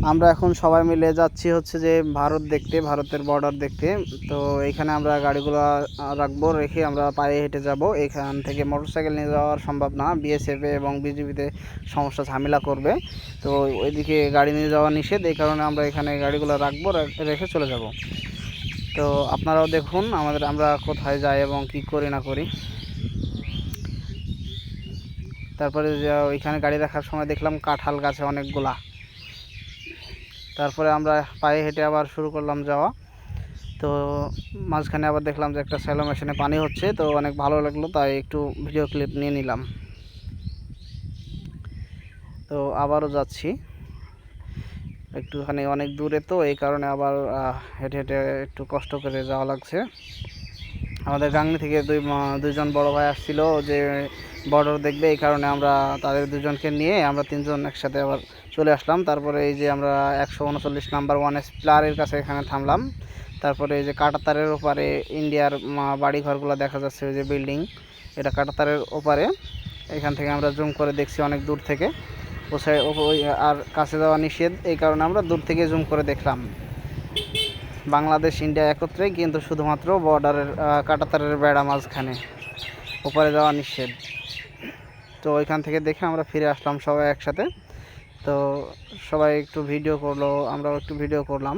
আমরা এখন সবাই মিলে যাচ্ছি হচ্ছে যে ভারত দেখতে, ভারতের বর্ডার দেখতে। তো এইখানে আমরা গাড়িগুলো রাখবো, রেখে আমরা পায়ে হেঁটে যাব। এখান থেকে মোটরসাইকেল নিয়ে যাওয়া সম্ভব না, বিএসএফ এবং বিজিবিতে সমস্যা ঝামেলা করবে। তো ওইদিকে গাড়ি নিয়ে যাওয়া নিষেধ, এই কারণে আমরা এখানে গাড়িগুলো রাখবো, রেখে চলে যাব। তো আপনারাও দেখুন আমরা কোথায় যাই এবং কি করি না করি। তারপরে ওইখানে গাড়ি রাখার সময় দেখলাম কাঁঠাল গাছে অনেকগুলা। তারপরে আমরা পায়ে হেঁটে আবার শুরু করলাম যাওয়া। তো মাঝখানে আবার দেখলাম যে একটা স্যালো মেশিনে পানি হচ্ছে, তো অনেক ভালো লাগলো, তাই একটু ভিডিও ক্লিপ নিয়ে নিলাম। তো আবারও যাচ্ছি, একটুখানি অনেক দূরে, তো এই কারণে আবার হেঁটে হেঁটে একটু কষ্ট করে যাওয়া লাগছে। আমাদের গাংনী থেকে দুইজন বড় ভাই আসছিল যে বর্ডার দেখবে, এই কারণে আমরা তাদের দুজনকে নিয়ে আমরা তিনজন একসাথে আবার চলে আসলাম। তারপরে এই যে আমরা 139 নাম্বার 1 প্লারের কাছে এখানে থামলাম। তারপরে এই যে কাঁটাতারের ওপারে ইন্ডিয়ার বাড়িঘরগুলো দেখা যাচ্ছে, ওই যে বিল্ডিং, এটা কাঁটাতারের ওপারে। এখান থেকে আমরা জুম করে দেখছি অনেক দূর থেকে। ওই আর কাছে যাওয়া নিষেধ, এই কারণে আমরা দূর থেকে জুম করে দেখলাম। বাংলাদেশ ইন্ডিয়া একত্রে, কিন্তু শুধুমাত্র বর্ডারের কাঁটাতারের বেড়া মাঝখানে, ওপারে যাওয়া নিষেধ। তো ওইখান থেকে দেখে আমরা ফিরে আসলাম সবাই একসাথে। তো সবাই একটু ভিডিও করলো, আমরাও একটু ভিডিও করলাম।